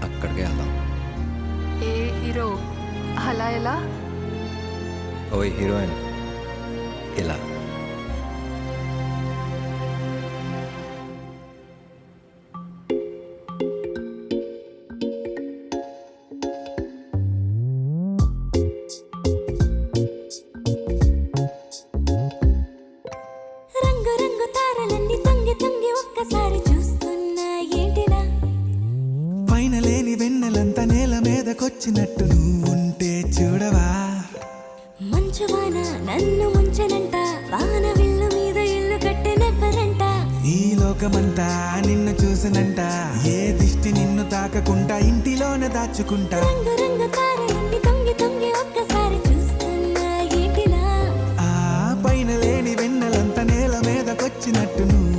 అక్కడికే వెళ్దాం. ఏ హీరో? అలా ఎలా? ఓయ్ హీరోయిన్, ఇలా రంగు రంగు తారలన్నీ తొంగి తొంగి ఒక్కసారి చూస్తున్నా ఏంటిలా? పైన లేని వెన్నెలంతా నేల మీదకొచ్చినట్టు నువ్వుంటే చూడవా? మంచువాన నన్ను ముంచనంట, వాన విల్లు మీద ఇల్లు కట్టెనెవ్వరంట. ఈ లోకమంతా నిన్ను చూసినంట, ఏ దిష్టి నిన్ను తాకకుండా ఇంటిలోనే దాచుకుంటా. రంగు రంగు తారలన్నీ తొంగి తొంగి ఒక్కసారి చూస్తున్నా ఏంటిలా? ఆ పైన లేని వెన్నెలంతా నేల మీదకొచ్చినట్టు నువ్వు